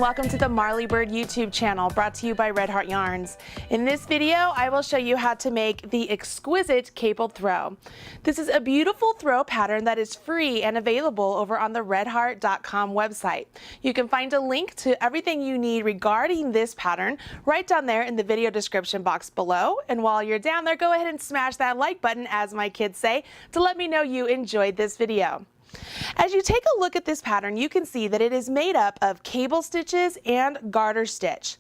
welcome to the Marley Bird YouTube channel, brought to you by Red Heart Yarns. In this video, I will show you how to make the Exquisite cabled throw. This is a beautiful throw pattern that is free and available over on the redheart.com website. You can find a link to everything you need regarding this pattern right down there in the video description box below. And while you're down there, go ahead and smash that like button, as my kids say, to let me know you enjoyed this video. As you take a look at this pattern, you can see that it is made up of cable stitches and garter stitch.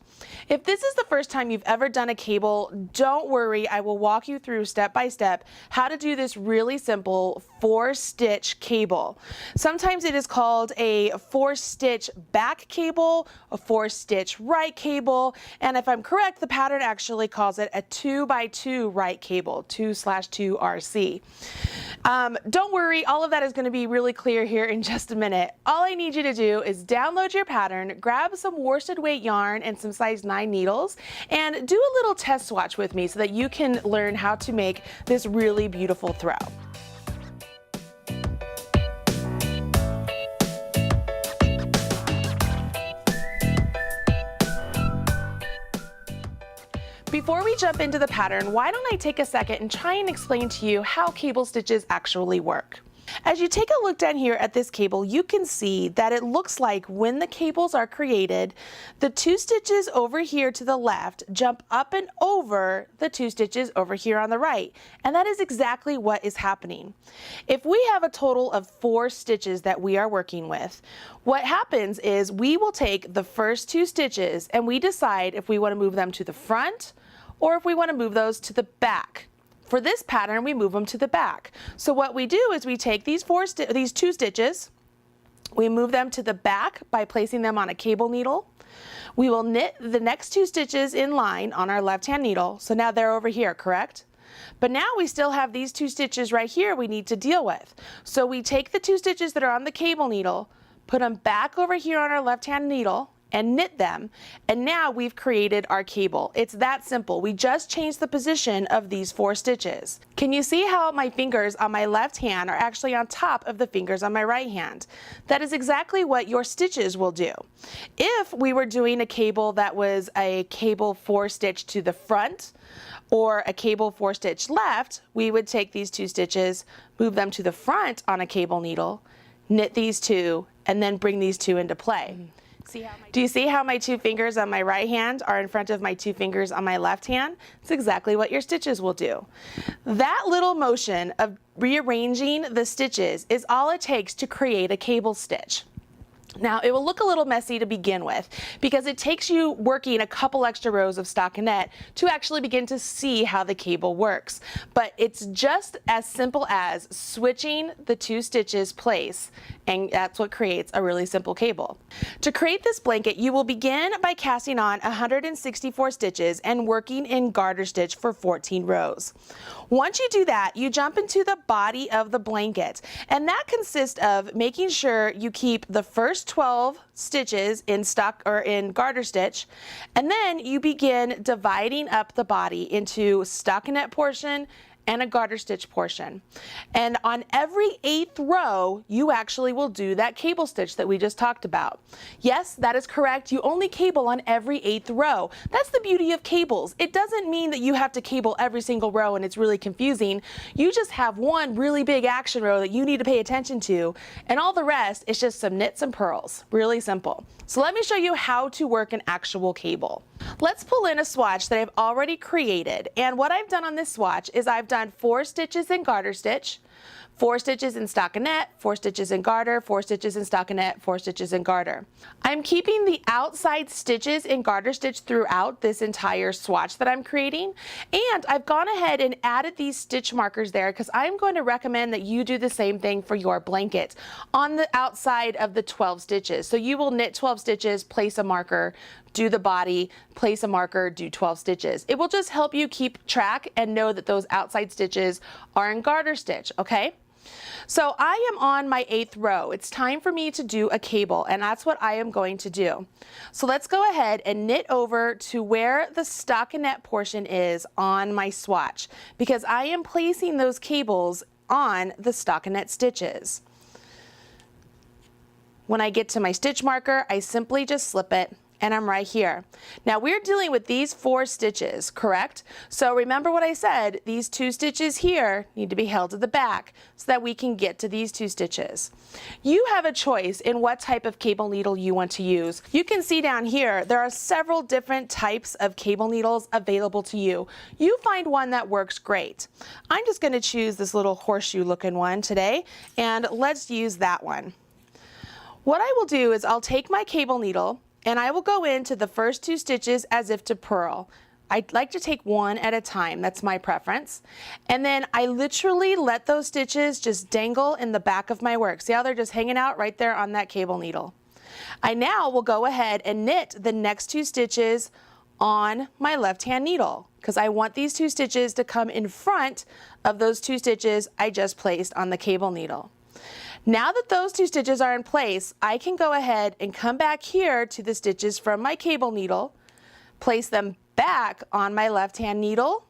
If this is the first time you've ever done a cable, don't worry, I will walk you through step by step how to do this really simple 4-stitch cable. Sometimes it is called a 4-stitch back cable, a 4-stitch right cable, and if I'm correct, the pattern actually calls it a 2x2 right cable, 2/2 RC. Don't worry, all of that is going to be really clear here in just a minute. All I need you to do is download your pattern, grab some worsted weight yarn and some size 9 needles, and do a little test swatch with me so that you can learn how to make this really beautiful throw. Before we jump into the pattern, why don't I take a second and try and explain to you how cable stitches actually work. As you take a look down here at this cable, you can see that it looks like when the cables are created, the 2 stitches over here to the left jump up and over the 2 stitches over here on the right. And that is exactly what is happening. If we have a total of 4 stitches that we are working with, what happens is we will take the first 2 stitches and we decide if we want to move them to the front or if we want to move those to the back. For this pattern, we move them to the back. So what we do is we take these 2 stitches, we move them to the back by placing them on a cable needle. We will knit the next 2 stitches in line on our left-hand needle. So now they're over here, correct? But now we still have these 2 stitches right here we need to deal with. So we take the 2 stitches that are on the cable needle, put them back over here on our left-hand needle, and knit them, and now we've created our cable. It's that simple. We just changed the position of these 4 stitches. Can you see how my fingers on my left hand are actually on top of the fingers on my right hand? That is exactly what your stitches will do. If we were doing a cable that was a cable 4-stitch to the front or a cable 4-stitch left, we would take these 2 stitches, move them to the front on a cable needle, knit these 2, and then bring these 2 into play. Do you see how my 2 fingers on my right hand are in front of my 2 fingers on my left hand? It's exactly what your stitches will do. That little motion of rearranging the stitches is all it takes to create a cable stitch. Now, it will look a little messy to begin with because it takes you working a couple extra rows of stockinette to actually begin to see how the cable works. But it's just as simple as switching the 2 stitches place, and that's what creates a really simple cable. To create this blanket, you will begin by casting on 164 stitches and working in garter stitch for 14 rows. Once you do that, you jump into the body of the blanket, and that consists of making sure you keep the first 12 stitches in garter stitch, and then you begin dividing up the body into stockinette portion and a garter stitch portion. And on every 8th row, you actually will do that cable stitch that we just talked about. Yes, that is correct. You only cable on every 8th row. That's the beauty of cables. It doesn't mean that you have to cable every single row and it's really confusing. You just have one really big action row that you need to pay attention to, and all the rest is just some knits and purls. Really simple. So let me show you how to work an actual cable. Let's pull in a swatch that I've already created, and what I've done on this swatch is I've done 4 stitches in garter stitch, 4 stitches in stockinette, 4 stitches in garter, 4 stitches in stockinette, 4 stitches in garter. I'm keeping the outside stitches in garter stitch throughout this entire swatch that I'm creating, and I've gone ahead and added these stitch markers there because I'm going to recommend that you do the same thing for your blanket on the outside of the 12 stitches. So you will knit 12 stitches, place a marker, do the body, place a marker, do 12 stitches. It will just help you keep track and know that those outside stitches are in garter stitch, okay? So I am on my 8th row. It's time for me to do a cable, and that's what I am going to do. So let's go ahead and knit over to where the stockinette portion is on my swatch, because I am placing those cables on the stockinette stitches. When I get to my stitch marker, I simply just slip it and I'm right here. Now we're dealing with these 4 stitches, correct? So remember what I said, these 2 stitches here need to be held to the back so that we can get to these 2 stitches. You have a choice in what type of cable needle you want to use. You can see down here, there are several different types of cable needles available to you. You find one that works great. I'm just going to choose this little horseshoe looking one today, and let's use that one. What I will do is I'll take my cable needle and I will go into the first 2 stitches as if to purl. I like to take one at a time, that's my preference. And then I literally let those stitches just dangle in the back of my work. See how they're just hanging out right there on that cable needle. I now will go ahead and knit the next 2 stitches on my left hand needle because I want these 2 stitches to come in front of those 2 stitches I just placed on the cable needle. Now that those 2 stitches are in place, I can go ahead and come back here to the stitches from my cable needle, place them back on my left hand needle,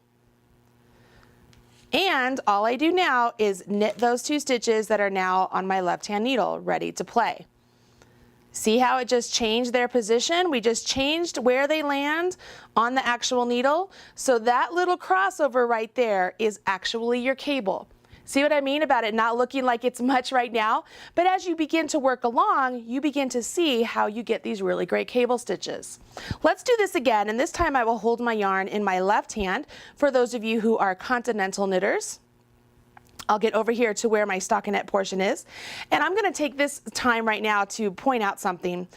and all I do now is knit those 2 stitches that are now on my left hand needle, ready to play. See how it just changed their position? We just changed where they land on the actual needle. So that little crossover right there is actually your cable. See what I mean about it not looking like it's much right now? But as you begin to work along, you begin to see how you get these really great cable stitches. Let's do this again, and this time I will hold my yarn in my left hand for those of you who are continental knitters. I'll get over here to where my stockinette portion is, and I'm going to take this time right now to point out something.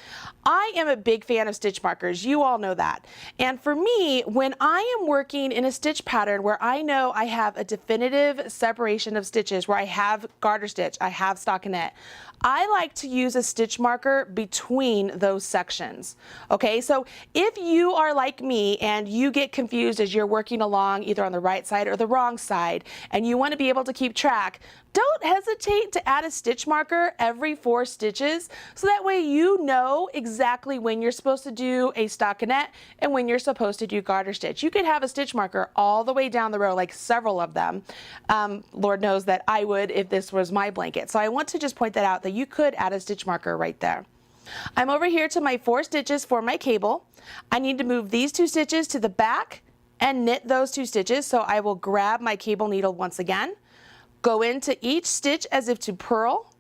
I am a big fan of stitch markers, you all know that. And for me, when I am working in a stitch pattern where I know I have a definitive separation of stitches, where I have garter stitch, I have stockinette, I like to use a stitch marker between those sections. Okay, so if you are like me and you get confused as you're working along either on the right side or the wrong side, and you want to be able to keep track, don't hesitate to add a stitch marker every 4 stitches so that way you know exactly when you're supposed to do a stockinette and when you're supposed to do garter stitch. You could have a stitch marker all the way down the row, like several of them. Lord knows that I would if this was my blanket. So I want to just point that out, that you could add a stitch marker right there. I'm over here to my 4 stitches for my cable. I need to move these 2 stitches to the back and knit those 2 stitches. So I will grab my cable needle once again, go into each stitch as if to purl,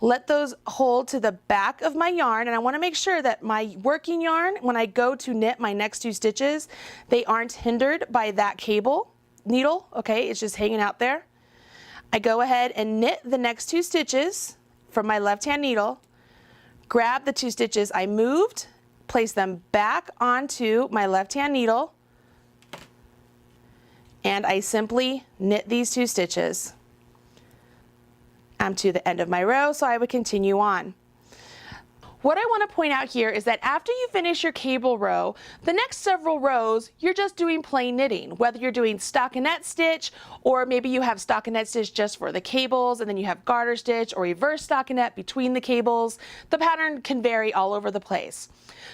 let those hold to the back of my yarn, and I want to make sure that my working yarn, when I go to knit my next 2 stitches, they aren't hindered by that cable needle, okay, it's just hanging out there. I go ahead and knit the next 2 stitches from my left hand needle, grab the 2 stitches I moved, place them back onto my left hand needle, and I simply knit these 2 stitches. I'm to the end of my row, so I would continue on. What I want to point out here is that after you finish your cable row, the next several rows, you're just doing plain knitting. Whether you're doing stockinette stitch, or maybe you have stockinette stitch just for the cables, and then you have garter stitch or reverse stockinette between the cables. The pattern can vary all over the place.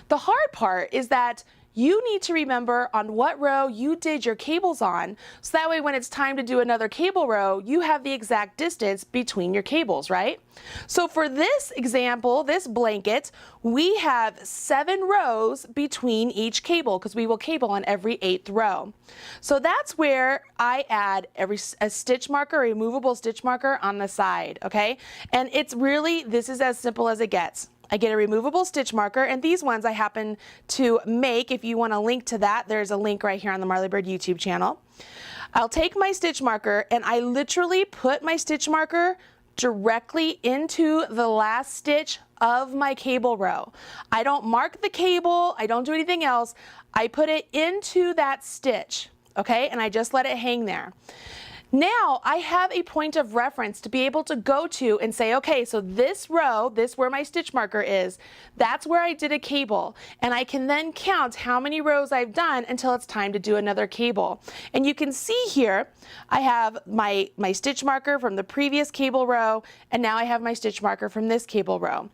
The hard part is that you need to remember on what row you did your cables on, so that way when it's time to do another cable row, you have the exact distance between your cables, right? So for this example, this blanket, we have 7 rows between each cable because we will cable on every 8th row. So that's where I add a stitch marker, a removable stitch marker on the side, okay? And it's really, this is as simple as it gets. I get a removable stitch marker, and these ones I happen to make. If you want a link to that, there's a link right here on the Marley Bird YouTube channel. I'll take my stitch marker and I literally put my stitch marker directly into the last stitch of my cable row. I don't mark the cable, I don't do anything else. I put it into that stitch, okay, and I just let it hang there. Now I have a point of reference to be able to go to and say, okay, so this row, this where my stitch marker is, that's where I did a cable. And I can then count how many rows I've done until it's time to do another cable. And you can see here, I have my stitch marker from the previous cable row, and now I have my stitch marker from this cable row.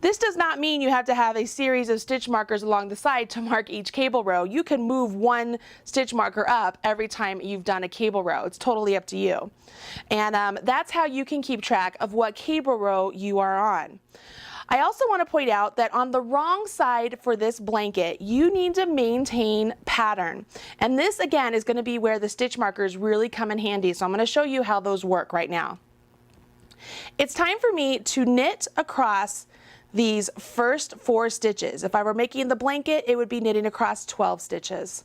This does not mean you have to have a series of stitch markers along the side to mark each cable row. You can move one stitch marker up every time you've done a cable row. It's totally up to you. And that's how you can keep track of what cable row you are on. I also want to point out that on the wrong side for this blanket, you need to maintain pattern. And this again is going to be where the stitch markers really come in handy. So I'm going to show you how those work right now. It's time for me to knit across these first 4 stitches. If I were making the blanket, it would be knitting across 12 stitches.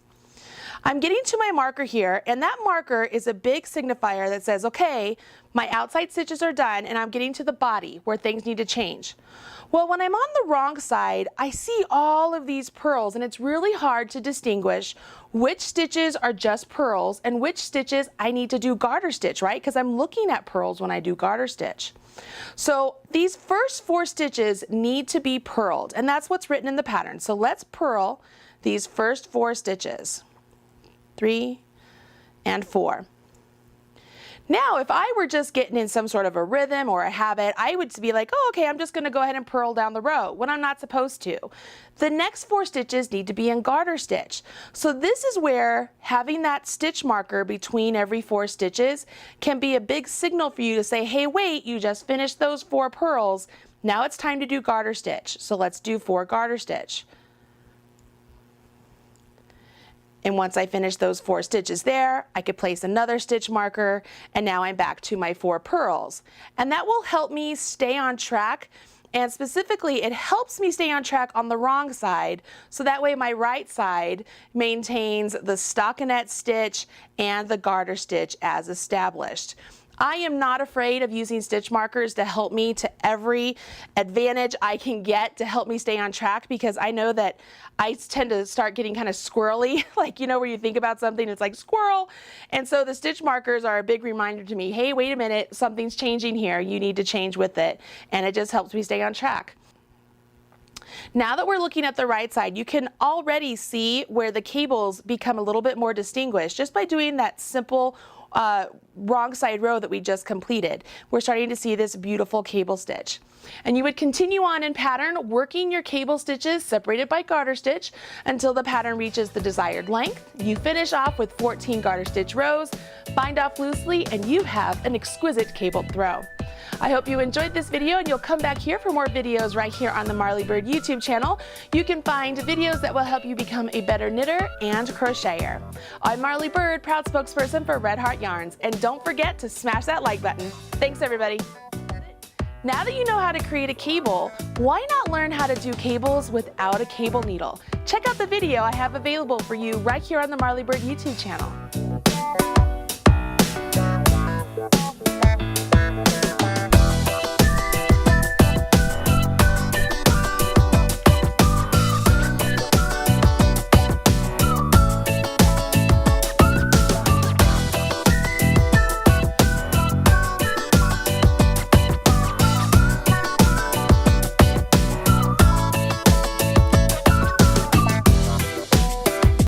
I'm getting to my marker here, and that marker is a big signifier that says, okay, my outside stitches are done and I'm getting to the body where things need to change. Well, when I'm on the wrong side, I see all of these purls, and it's really hard to distinguish which stitches are just purls and which stitches I need to do garter stitch, right? Because I'm looking at purls when I do garter stitch. So these first 4 stitches need to be purled, and that's what's written in the pattern. So let's purl these first 4 stitches. 3 and 4. Now, if I were just getting in some sort of a rhythm or a habit, I would be like, oh, okay, I'm just going to go ahead and purl down the row when I'm not supposed to. The next 4 stitches need to be in garter stitch. So this is where having that stitch marker between every 4 stitches can be a big signal for you to say, hey, wait, you just finished those 4 purls. Now it's time to do garter stitch. So let's do 4 garter stitch. And once I finish those 4 stitches there, I could place another stitch marker, and now I'm back to my 4 purls. And that will help me stay on track, and specifically it helps me stay on track on the wrong side, so that way my right side maintains the stockinette stitch and the garter stitch as established. I am not afraid of using stitch markers to help me to every advantage I can get to help me stay on track, because I know that I tend to start getting kind of squirrely, like, you know, where you think about something, it's like squirrel. And so the stitch markers are a big reminder to me, hey, wait a minute, something's changing here, you need to change with it. And it just helps me stay on track. Now that we're looking at the right side, you can already see where the cables become a little bit more distinguished just by doing that simple wrong side row that we just completed. We're starting to see this beautiful cable stitch. And you would continue on in pattern, working your cable stitches separated by garter stitch until the pattern reaches the desired length. You finish off with 14 garter stitch rows, bind off loosely, and you have an exquisite cabled throw. I hope you enjoyed this video, and you'll come back here for more videos right here on the Marley Bird YouTube channel. You can find videos that will help you become a better knitter and crocheter. I'm Marley Bird, proud spokesperson for Red Heart Yarns, and don't forget to smash that like button. Thanks, everybody. Now that you know how to create a cable, why not learn how to do cables without a cable needle? Check out the video I have available for you right here on the Marley Bird YouTube channel.